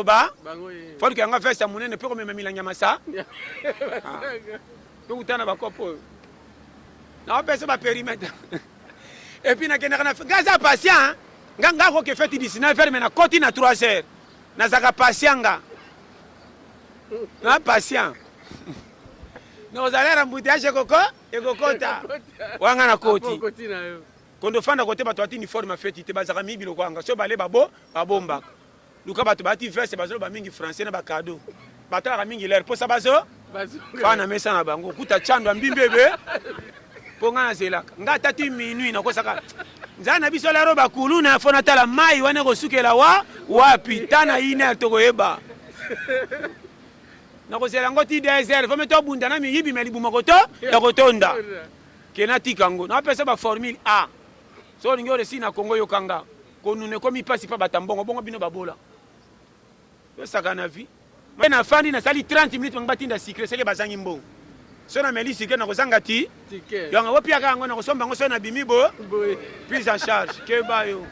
Ba faut que nga festa munene pe ko mema milanya masa to utana ba kopo na pesa ba périmètre et puis na kena na gaza patient nga ko ke fête 19h mais na koti na 3h na zaka patient nga na patient no zalera mbutiaje koko e kokota wanga na koti kondo fanda kote ba twati uniforme fête te bazaka mibilo kwanga so bale babo babomba luka bato bati veste bazolo ba mingi français na ba cadeau batala mingi l'air posa bazo fana mesa na bango kuta chando mbimbebe ponga na zelaka nga tati minuit na kosaka nzana biso la roba kulu na fona tala mai wane ko sukela wapi tana ine to koyeba na ko zela ngoti désert fome to bunda na mi yibi melibu makoto ya kotonda kenati kango na pesa ba formule A so ngore sina Kongo yokanga konune komi pasi pa batambongo bongo bino babola yo sakana vi na fandi na sali 30 minutes ngabatinda secret seke bazangi mbongo so na meli secret na kozanga ti yo nga wopia ka ngo na kosomba ngo so na bimi bo prise en charge ke ba yo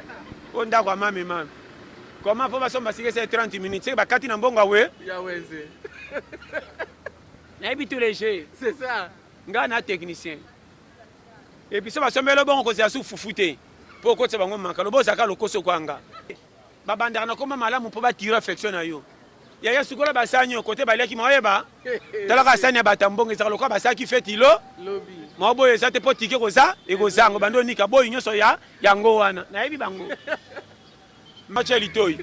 onda kwa mame comment faut basomba secret c'est 30 minutes seke bakati na mbongo awe ya weze na ebi tous les jeux c'est ça nga na technicien et puis so basombelo bongo kozia su fufute poko tse bango manka loboza ka lokoso kwanga babandaka na koma malamu po batira affection na yo ya yesu kola basanyo kote baleki moyeba talaka sanya batambongo ezaka lokola basaki feti lo lobi maboye ezate po tike koza ekozango bando nika boyi nyoso ya yango wana na yebi bango macha litoi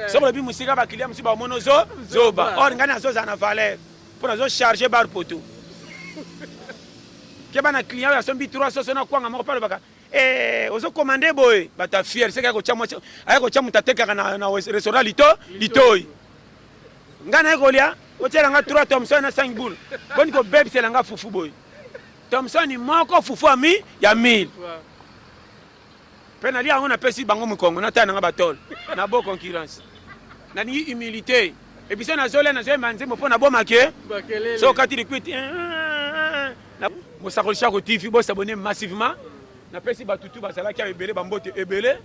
soko bi musika ba client musiba mono zoba or ngana zoza na valeur pour zo charger bar poto keba na client ya sombi 300 na kwanga moko palo baka ozo commandé boy bata fier c'est ko chamo ayako chamu tateka na restaurant litoi ngana eko lia otela nga 3 Thomson na 5 boules boni ko bebe c'est nga fufu boy Thomson ni moko fufu ami ya 1000 pena lia on appelle si bango mukongo na tana nga batol na bo concurrence na ni humilité et puis ça na zole na manzi mo pona boma ke so kati liquid na mo sakolisha ko TV bo s'abonner massivement na pesi batutu basala ki ebele bambote ebele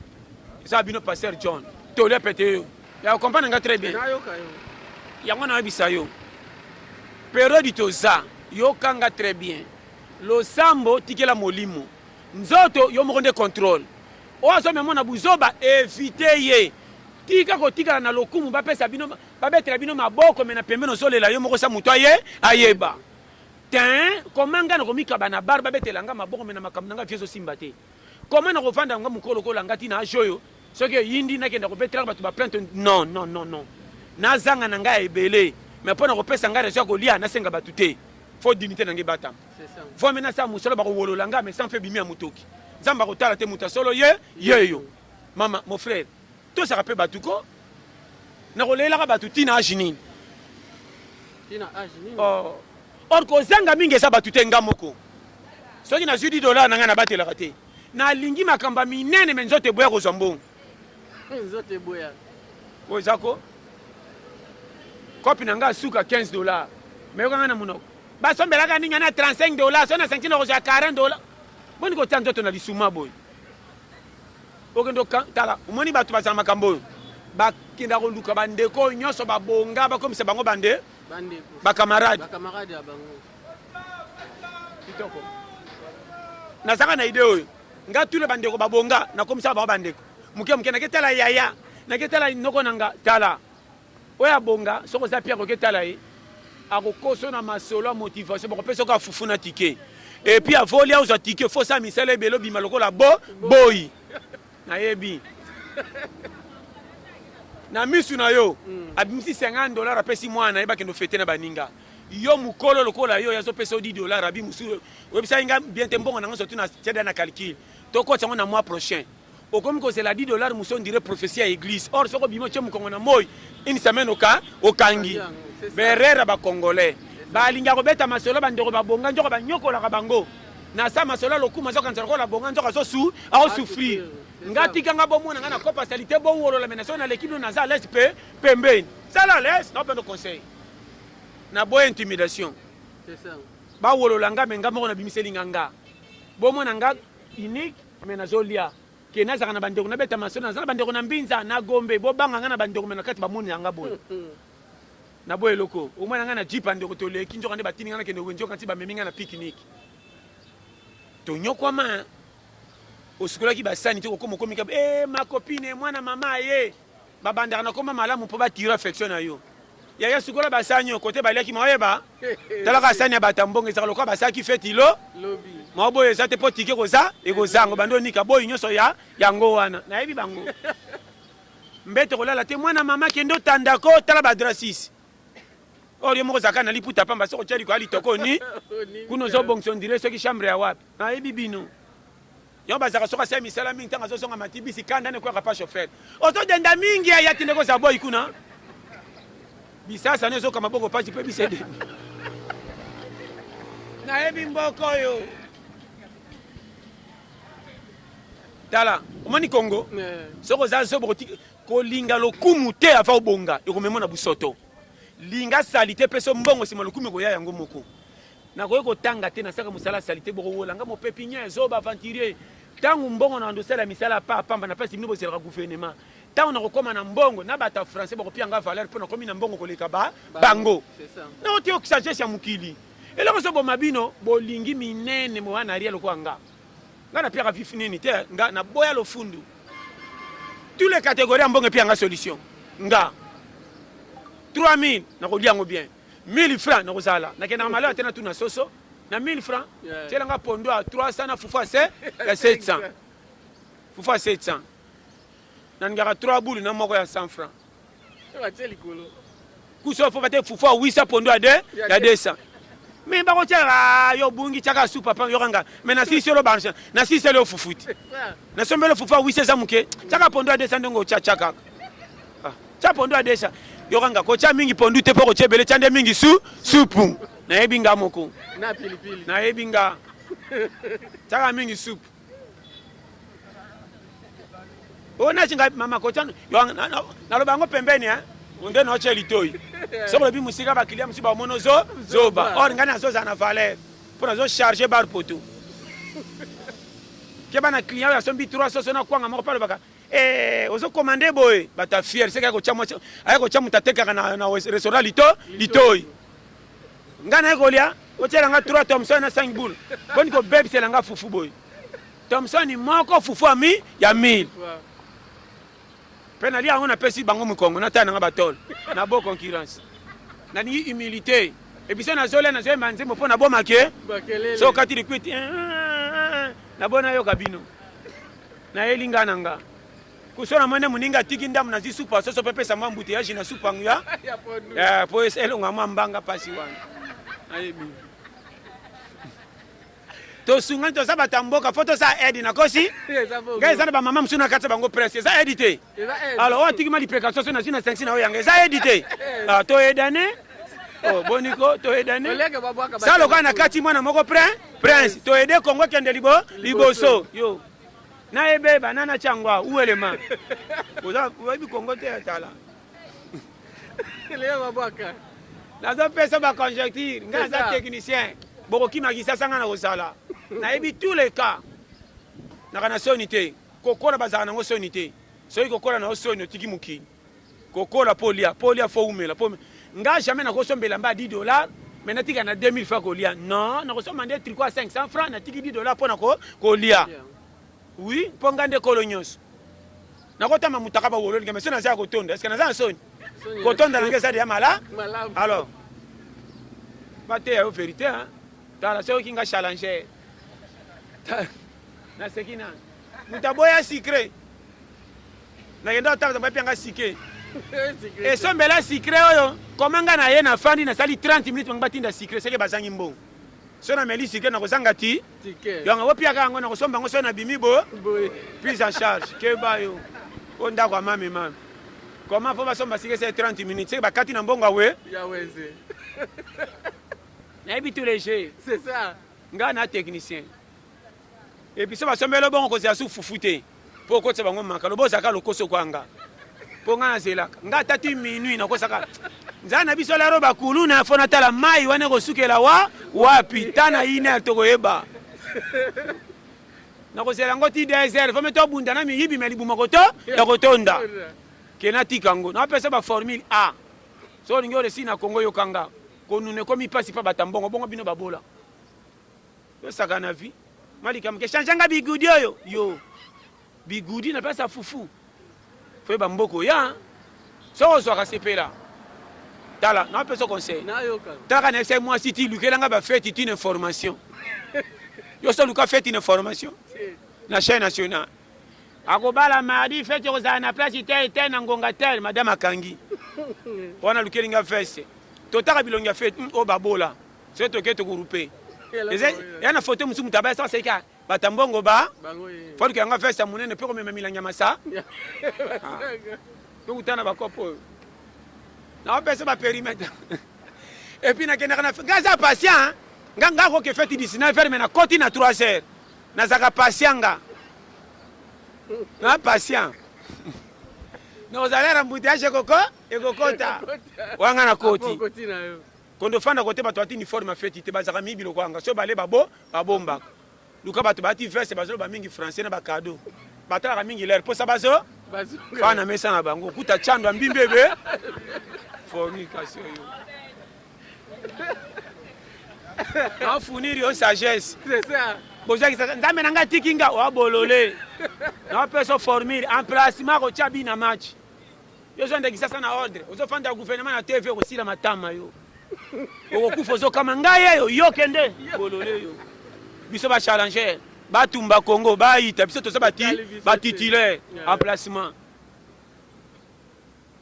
ça bino pasteur John to le pété ya comprendre nga très bien yango na bisayo période toza yo kanga très bien lo sambo tikela molimo nzoto yo mokonde contrôle ozo memo na buzoba éviter ye tika ko tika na lokumu ba pesa bino ba betela bino maboko mena pembeno solela yo moko sa muto ayeba ten komanga na komika bana barba betelanga maboko mena makamnanga fieso simbate comment na kovanda nga mukolo ko langati na joyo soki yindi na kenda ko betela batu ba plainte non na zanga na nga ebele mais pona ko pesa nga reso ko lia na senga batute faut dignité na ngebata c'est ça faut mena sa musolo ba ko wololanga mais sans fait bimi ya mutoki zamba ko tala te muta solo yeyo mama mon frère to ça rappelle batuko na ko lela ka batuti na ajinini oh or ko zanga mingi eza batute nga moko soki na $10 na nga na batelaka te na lingi makamba minene me nzoto eboya kozwa mbongo nzoto eboya oyo ezako kopi na nga suka $15 me yokanga na monoko basombelaka ninga na $35 so na senti na kozwa $40 boni kotia nzoto na lisuma boye okende tala omoni bato bazala makambo oyo bakenda koluka bandeko nyonso babonga bakomisa bango bande bakamarade ya bango kitoko nazaka na ide oyo nga tule bandeko babonga nakomisa bango bandeko muke naketala yaya naketala noko nanga tala oyo abonga soko za pia koketala ye akokoso na masolo ya motivation bakopesa ko afufu na tike et puis avoli aozwa tike fo sa misala ebele obima lokola boyi nayebi na misu na yo abimisi $50 apesi mwana yeba kendo fete na baninga yo mukolo lokola yo yazo pesa $10 abi musu webisa inga bien te mbongo nango surtout na tieda na calcul to ko tsango na mois prochain okomi ko zela $10 muso on dirait prophétie à église or soko bimo tche mukongo na moy une semaine okangi berera ba congolais ba linga ko beta masolo bandeko babonga njoko banyokola ka bango na sa masolo lokuma zo kanzala ko la bonga njoko zo su a souffrir ngati kanga bomona ngana ko pasalité bo wolola menation na l'équipe na za l'est pembeni ça la laisse non pas de conseil na boy intimidation c'est ça ba wolola nga menga moko na bimiseli nganga bomona nga unique mais na zolia ke nazaka na bandeko na beta maso nazala bandeko na mbinza na gombe bobanga nga na bandeko na kati bamoni yanga boye na boye loko omwana nga na jipa ndeko toleki nzoka nde batini nga na kende nzoka nti bamemi nga na pique-nique tonyokwama osukolaki basani te kokoma okomika ma copine mwana mama ye babandaka na koma malamu mpo batire affection na yo yaya sukola basani yo kote baliaki maoyeba talaka sani ya batambongo ezaka lokola basalaki feti lo mao boyo eza te mpo tike koza ekozango bando nika boyi nyonso ya yango wana nayebi bango mbete kolala te mwana mama kende otandako tala badrasisi oyo moko zaka na liputa pamba soko tya likolo litoko ni kuna ozobongisa ondire soki chambre ya wapi nayebi bino yo bazaka soki asala misala mingi ntango azosonga matibisi kanda ne kwaka pa chauffeur otodenda mingi ya tinde koza boyi kuna bisasa ne ezoka maboko pasi mpe bisede nayebi mboko oyo tala omoni kongo soki oza so kolinga lokumu te ava obonga ekomemona busoto linga salite mpe so mbongo nsima lokumu ekoya yango moko nakoki kotanga te nasaka mosala salite bokowolanga mopepiniere ezoba aventurier ntango mbongo na ndosala misala pa pamba na mpasi bino bozelaka gouvernement ntango nakokóma na mbongo na bato ya français bakopiyanga valeur mpo nakomi na mbongo koleka bango naoti oxagese ya mokili eloko so boma bino bolingi minene mowana aria lokola nga na piaka vifi nini te nga na boya lofundu tous les catégories ya mbongo epiyanga solution nga 3000 nakolia yango bien 1000 francs nakozala nakendaka maleo te na tuna soso na 1000 francs tielanga pondo ya 300 na fufu ya 700 fufu ya 700 naningaka 3 boule na moko ya 100 francs kuso fo bate fufu ya 800 pondo ya 200 mais bakotiaka yo bungi tiaka su papa yokanga mais nasisi olo bancha nasisi elo fufuti nasombelo fufu ya 800 eza moke tiaka pondo ya 200 ndongo tiaka tia pondo ya 200 yokanga kotia mingi pondu te mpo kotia ebele tia nde mingi supu nayebi nga moko nayebi nga tiaka mingi supu oyo nacinga mama kotia naloba yango pembeni nde naotia litoi soki olobi mosika bakilia mosusu bamona zoba or ngai nazozala na valeur mpo nazocharge bar poto ke bana client oyo asombi 3 soso na kwanga moko palobaka ozokomande boye bata fiere seke aya kotia moto atekaka na restaurant litoi ngai naye kolia otielanga 3 thomson na 5 boule mponi kobebiselanga fufu boye thomson moko fufu ya 1000 mpe nalia yango napesi bango mokongo natala nanga batole na bo concurrence naningi humilité ebiso nazolia nazoyemba nzembo mpo nabomake so okati likwiti nabona yoka bino nayelinga na nga kusona mwene muninga tiki ndamu nazi supa soso pepesa mwa mbuti yaji na supa nguya po elonga mwa mbanga pasi wana nayebi tosunga toza batamboka fo toza edi nakosi ngai eza na bamama mosusu na kati bango presse eza edi te alors oyo atikima liprekation so nazwi na 5 na oyo yango eza edi te toyedane boniko toyedane sa lokola na kati mwana moko prince toyede kongo kende liboso yo nayebe banana changwa uelema oyebi kongo te tala nazopesa baconjecture ngai aza technicien bokokimaka sanga na kosala nayebi tous les cas naka na soni te kokola bazala nango soni te soki kokola nango soni otiki mokili kokola po lia fo umela ngai jamais nakosombela mba $10 mais natika na 2000 francs kolia non nakosomba nde tricot à 500 francs natiki $10 mpo na kolia oui mpo ngai nde kolo nyonso nakotama mutaka bawololinga mais so naza ya kotonda estce naza na soni kotonda nange eza deya alors bateya yo vérité tala soki nga challenger naseki nani moto aboya sucre nakenda otaka bapiyanga sike esombela sucre oyo koma nga na ye nafandi nasali 30 minutes bango batinda sucre seke bazangi mbongo so nameli sucre nakozanga ti yango bopiaka yango nakosomba yango so nabimi prise en charge keba yo o ndako ya mami koma mpo basomba sucre se 30 minutes seke bakati na mbongo awe nayebi tous les jeux c'est ça nga na technicien et puis so basombela bongo kozela su fufu te mpo okotisa bango maka lobozaka lokoso kwanga mpo nga nazelaka nga tati minui nakosaka nzala na biso lero bakulu na fo natala mai wana ekosukela wapi ta na ine tokoyeba nakozela yango ti désert fo meto bunda na miyibi me libuma koto ya kotonda kena tika yango napesa baformule a so olingi olesi na kongo yokanga konuna ekomi mpasi mpa batambongo bongo bino babola yosaka na vi malikamuke changeanga bigudi oyo yo bigudi napesa fufu fo yeba mboko ya so ozwaka sepela tala napesa conseil talaka na ese mwasi ti lukelanga bafete ti une information yo so luka fete une information na chaîne nationale akobala mardi fete kozala na place te na ngonga tel madame akangi wana lukelinga veste totaka bilongi ya fete o babola so toke tokurupe ya na foto musu mutabaya sa seka batambongo ba fo lukanga veste munene mpe komema milangi ya masa tokutana bakopo napesa baperimetre epuis nakendaka na ngaza patient nga koke fete 19h me na koti na 3h nazaka patient nga na patient nozalera mbutiage ekokota wanga na koti kondofanda kote bato bati uniforme afeti te bazaka mingi biloko yanga so bale babombaka luka bato bati veste bazoloba mingi français na bakado batalaka mingi lere mposa bazo fana mesa na bango kuta chando mbimbi ebe fornication yo nafuniri yo sagesse bozakisa nzambe na nga tikinga wabolole napesa formule emplacement kotia bi na match yo zondekisa sa na ordre ozofanda gouvernement na tv okosila matama yo okokufa ozokama ngai yo kende bolole yo biso bachallenger batumba congo bayita biso toza batitulaire emplacement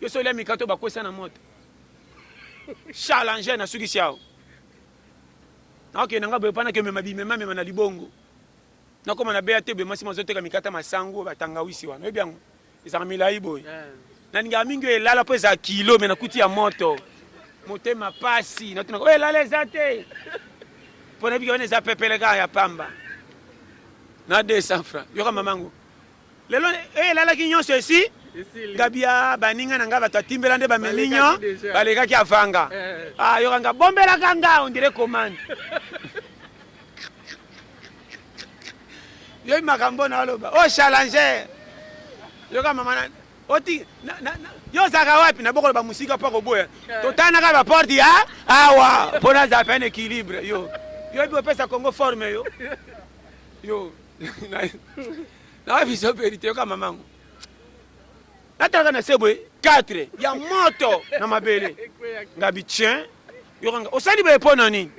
yo so lia mikato bakwesa na moto challenger na sukisi yao nakokende nga boye mpana ke mema bimema mema na libongo nakoma na beya te boye mwasi mazoteka mikata masango batangawisi wana oyebi yango ezaka milai boye naningaka mingi oyo elala mpo eza kilo me nakuti ya moto motema pasi natunaka oyo elala eza te mpo nayebiki wana eza pepeleka ya pamba na 200 francs yoka mamango lelo oyo elalaki nyonso esi gabia baninga na nga bato atimbela nde bamelinyo balekaki avanga yokanga bombelaka nga ondire commande yo makambo na oloba o challenger yoka mama oti yo zaka wapi na bokolo ba musika pa koboya totanaka ba porte ya awa pona za peine équilibre yo bi opesa Congo forme yo na biso perite yoka mamango nataka na sebwe 4 ya moto na mabele ngabi tien yokanga osali ba epona nini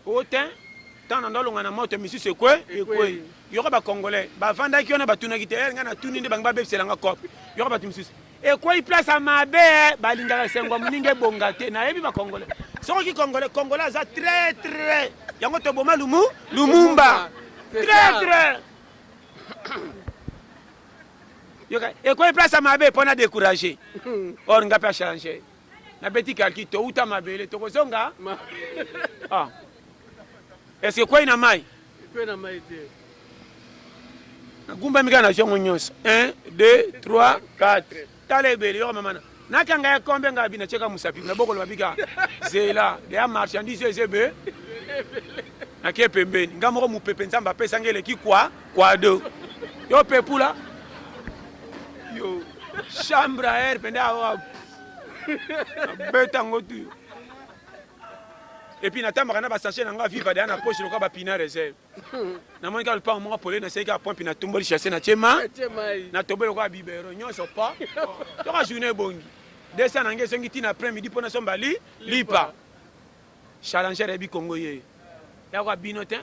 otin tana ndolonga na moto misusu ekwe yoka ba congolais ba vandaki ona batunaki te nga na tuni nde banga bebiselanga cop yoka batu misusu ekwe place a mabe balingaka sengwa muninge bonga te na yebi ba congolais soki congolais za très yango to boma lumumba très yoka ekwe place a mabe pona décourager or nga pa changer na beti kalki to uta mabele to kozonga est-ce que quoi ina mai te nagumba mika na jongo nyonso 1 2 3 4 tala ebele yo mama nakanga ya kombe nga bina cheka musapi na bokolo babika zela ya marchandise ezebe nakie pembeni nga moko mupepe nzamba pesa ngele ki kwa do yo pepula yo chambre à air pende awa beta ngotu et puis natambaka na basachet na nga viva deya na poche loka bapina réserve namoni ka lupango moko pole naseki ka point mpi natumboli chasse na tiema na tobe lokola bibero nyonso pa toka journée ebongi 200 na nge esongi ntina après midi mpona somba lipa challenger ebi kongo ye yaka bino te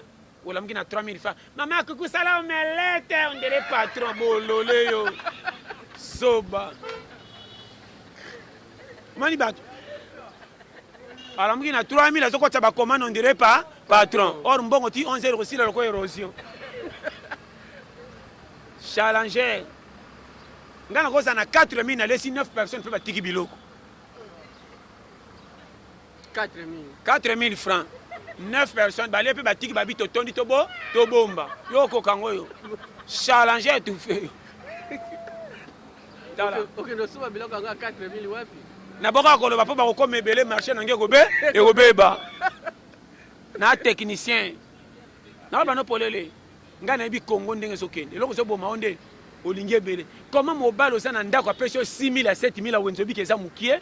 olamuki na 3000 francs mama akukusala omelete ondele patron bolole yo soba mani bato alamuki na 3000 azokotisa bacommande on dirait pas patron or mbongo ti 11 heures osila loko érosion challenger nga nakoza na 4000 nalesi 9 personnes mpe batiki biloko 4000 francs 9 personnes balie mpe batiki babi totondi tobomba yo okokango oyo challenger etufe okende osuba biloko yango ya 4000 wapi naboka koloba mpo bakokoma ebele marché nange ekobeba na technicien na bano polele nga na yebi Congo ndenge sokende eloko zoboma onde olingi ebele comment mobile oza na ndako apesi yo 6 000 à 7 000 awenzo biki eza mokie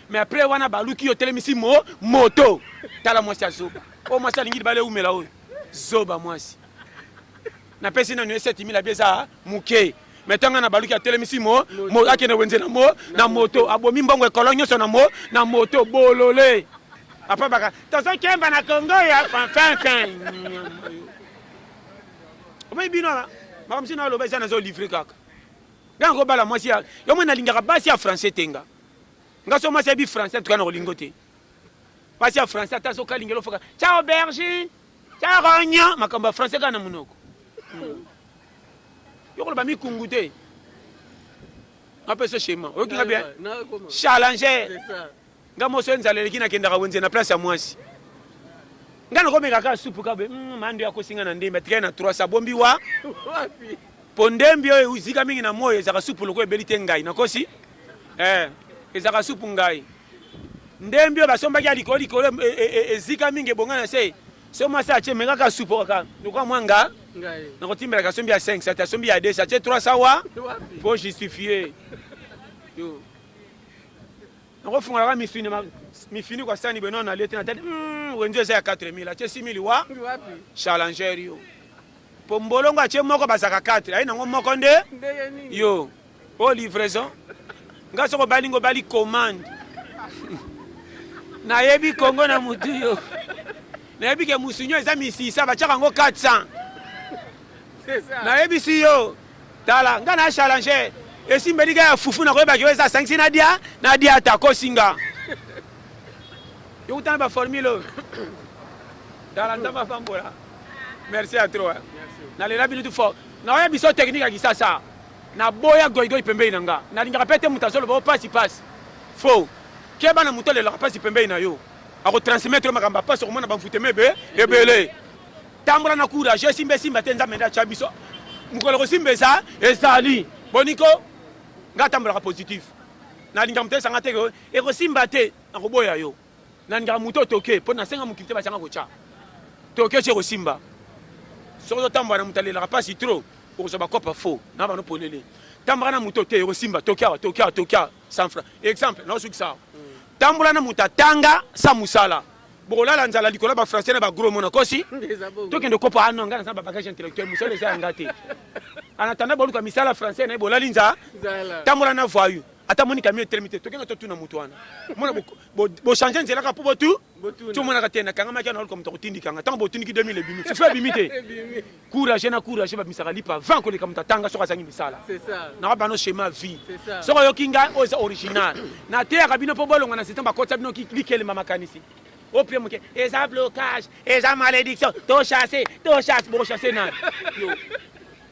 mais après wana baluki yo telemisi moto tala mwasi azoba o mwasi alingi libala eumela oyo zoba mwasi napesi nanu ye 7 000 abi eza mokie mais ntango na baluki atelemisi akende wenze na moto abomi mbongo ekolo nyonso na moto bolole apa baka tozokemba na Congo ya fin omayi bino ala makambo sino aloba eza nazolivre kaka nga nakobala mwasi yo mwe nalingaka basi ya français tenga nga so mwasi yebi français tuka na kolingo te basi ya français ata sokalingela ofoka ciao aubergine ciao rognon makambo ya français kaka na monoko yokoloba mikungu te apesa shema oyokinga bien challenger nga moso enzala eleki nakendaka wenze na place ya mwasi nga nakomeka kaka supu kabe mando ya kosinga na ndembe atikali na 300 bombi wa po ndembi oyo ezika mingi na moyo ezaka supu loko ebeli te ngai nakosi ezaka supu ngai ndembi oyo basombaki ya likolo ezika mingi ebonga na se so mwasi atie me kaka supu kaka lokwa mwanga nakotimbelaka sombi ya 5 sati asombi ya 2 atie 300 wa faut justifier yo nakofungolaka mifini kwa sani beno na lete na tete wenzo eza ya 4 000 atie 6 000 wa challenger yo po mbolongo atie moko bazaka 4 ayi nango moko nde yo o livraison nga soko balingo bali commande nayebi Congo na mutu yo nayebi ke musunyo eza misisa batiaka yango 400 nayebisi yo tala nga na challenger esimbelika ya fufu nakoyebaki yo eza 5 nadia atakosinga yokutana baformule oyo tala nzamba fambola merci à trop nalela bino tu fort naoya biso technique ya kisasa naboya goigoi pembei na nga nalingaka mpe te moto azoloba o pasi fo keba na moto alelaka pasi pembei na yo akotransmettre makambo apasi okomona bamfutema ebele tambola na courage esimba te nzambe nde atya biso mokolo kosimba ezali boniko nga tambolaka positif nalingaka moto esanga te ekosimba te nakoboya yo nalingaka moto toke mpo nasenga mokili te basanga kotya toke ti ekosimba soki ozotambola na moto alelaka mpasi tro okozwa bakopa fo na bano polele tambola na moto te ekosimba tokia 100 francs exemple naosukisa awa tambola na moto atanga sa mosala bokolala nzala likolo ya bafrançais na bagros mona kosi tokende kopa ano nga naza babagage intellectuel mosala eza yanga te anatanda boluka misala français na ye bolali nza tambola na voyu ata moni kami etelemi te tokenga totuna moto wana mona bochange nzela kaka mpo tomonaka te nakangamaki ana oluka moto akotindikanga ntango botindiki 2000 ebimi fefe ebimi te courage na courage bamisaka lipa 20 koleka moto atanga soki azangi misala naka bano schéma vie soki oyoki nga oyo eza original nateyaka bino mpo bolonga na systeme bakotisa bino likelemba makanisi opie moke eza blocage eza malédiction tochasse bokochasse nani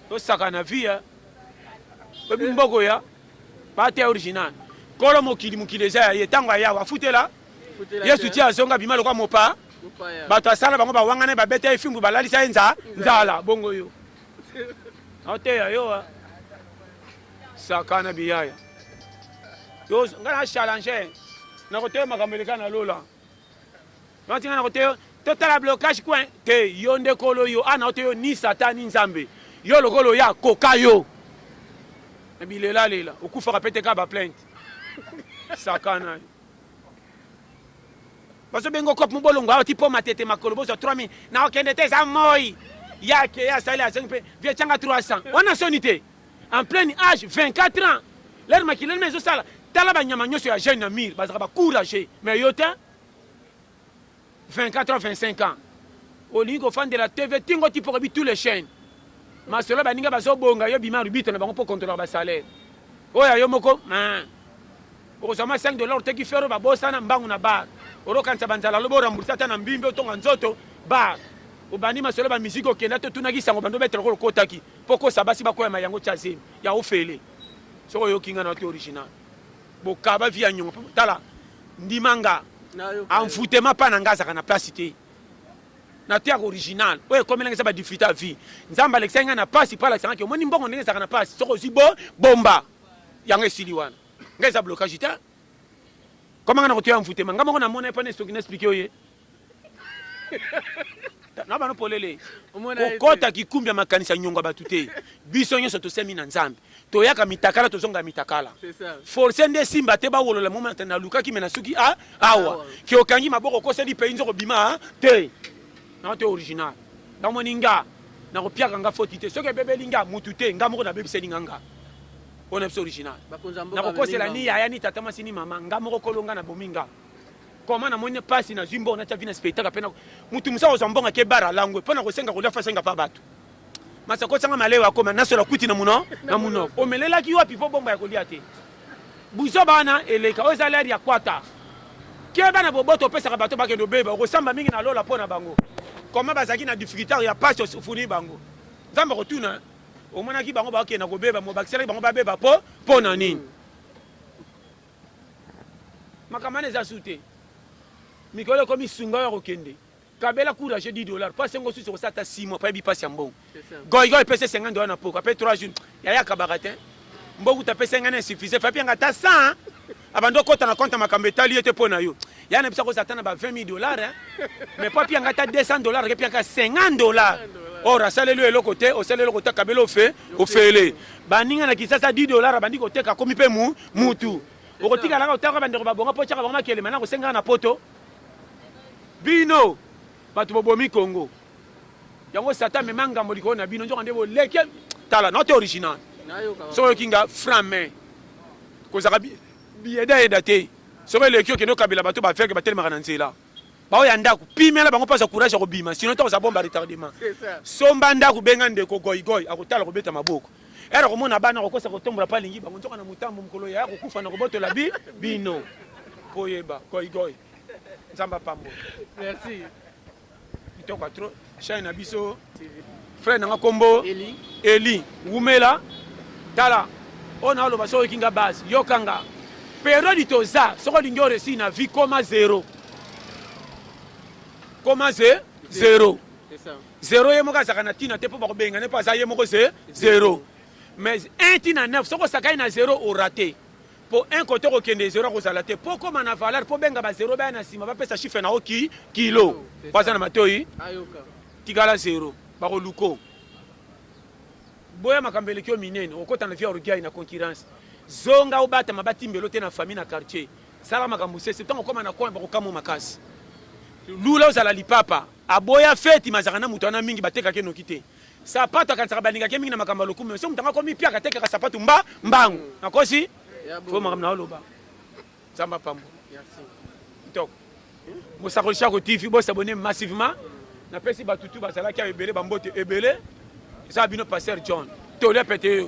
tosaka na vie oyebi mboko ya bate original kolo mokili eza ya ye ntango ayawa afutela yesu ti azonga bima lokwa mopa bato asala bango bawangana babeta efimbu balalisa ye nzala bongo yo aoteya yo saka na biyaya yo nga na challenger nakoteya makambo eleka na lola natinga nakoteya totala blocage coin te yo nde kolo yo ana oteyo ni satan ni nzambe yo lokolo ya koka yo bilela okufaka pete ka baplainte sakana bazobenga kope mobolongo awa ti mpo matete makolo bozwa 3000 naokende te eza moi yake asali azangi mpe vie tianga 300 wana soni te en plein âge 24 ans lere makili leme ezosala tala banyama nyonso ya jeune na mire bazaka bacourage mais yo te 24 ans 25 ans olingi kofandela tv tingo ti mpo koyebi tous les chaînes masolo baninga bazobonga yo bima rubito na bango mpo contrôler basalaire oyo yo moko okozwama 5 dollars oteki fero babosana mbangu na bar orokanisa banzala lobo orambursa ata na mbimbi otonga nzoto bar obandi masolo bamisiki okenda to tunaki sango bando betela kolo kotaki mpo kosa basi bakoyama yango tya zemi ya ofele soko oyokinga na te original bokaba vi ya nyongo tala ndimanga amfutema mpa na nga azaka na place te na théâtre original oyo ekomelanga eza badifrite ya vie nzambe alekisaki ngai na pasi mpo alakisangaki omoni mbongo ndenge ezalaka na pasi soki ozwi bomba yango esili wana ngai eza blocage te komanga na koteya mfutema nga moko namona epana esoki na explike oye na bano polele kokota kikumbi ya makanisa nyongo bato te biso nyonso tosemi na nzambe toyaka mitakala tozonga mitakala force nde simba te bawolola momenta na lukaki me na suki awa ki okangi maboko okoseli mpe nzoko bima te na te original namoni nga nakopiaka nga foti te soki ebebeli nga mutu te nga moko nabebiseli nga ona biso original nakokosela ni yaya ni tata masi ni mama nga moko kolonga na bominga koma namoni pasi na zimbo na tavina spectacle pena mutu musa ozambonga ke bara langwe pona kosenga kolia fasenga pa bato masa kosanga malewa koma nasola kuti na muno omelelaki wapi po bomba ya kolia te buzo bana eleka ozali ya kwata ke bana boboto pesaka bato bakendo beba okosamba mingi na lola pona bango koma bazaki na difficulté ya pasi ofuni bango nzamba kotuna omonaki bango bakenda kobeba mo bakisela bango babeba po na nini makamane za sute mikolo komi sunga ya kokende kabela courage $10 pas ngo susu kosata 6 mois pa bi passe mbongo goy pese $50 na poko après 3 jours ya kabaratin mbongo ta pese ngana suffisait fa pianga ta 100 abando kota na compte makambe tali ete pona yo ya na bisa kosata na ba $20 mais pas pianga ta $200 ke pianga $50 ora salelo eloko te osalelo kota kabelo ofele baninga na kisasa $10 bandi koteka komi pe mutu okotika langa otaka bandeko babonga po chaka bango makele mana kosenga na poto bino bato bobomi Congo yango satan me manga moliko na bino njoka ndebo leke tala not original so yokinga frame kozaka bieda te so leki okeno kabila bato ba feke batelema na nzela bao ya ndaku pimela bango pasa courage ko bima sinon to za bomba retardement somba ndaku benga ndeko goy akotala kobeta maboko era komona bana kokosa kotombola pa lingi bango njoka na mutambo mukolo ya kokufa na kobotola bino poyeba goy nzamba pambo merci kitoko trop chaîne na biso frère nanga kombo Eli Wumela tala ona aloba so kinga base yokanga période toza soko lingo resi na vie comme zéro c'est ça zéro ye moka zakana tina te po ba kobenga ne pas ye moko c'est zéro mais 1 tina 9 soko sakai na zéro au raté pour un côté okende zéro kozala te po koma na valeur po benga ba zéro ba na sima ba pesa chiffre na kilo baza na matoi tigala zéro ba ko luko boya makambele kyo minene okota na via orgai na concurrence zonga obata mabati mbelo te na famille na quartier sala makambo c'est tant koma na coin ba ko kamo makasi lula ozala lipapa aboya feti mazakana mutu ana mingi bateka ke nokite sapato akansaka baninga ke mingi na makambo lokume so mutanga komi pia kateka ka sapato mbangu nakosi fo makambo na oloba zamba pambo merci tok mosakolisha ko TV bo s'abonner massivement na pesi batutu bazala ki ebele bambote ebele ça bino pasteur John to le pété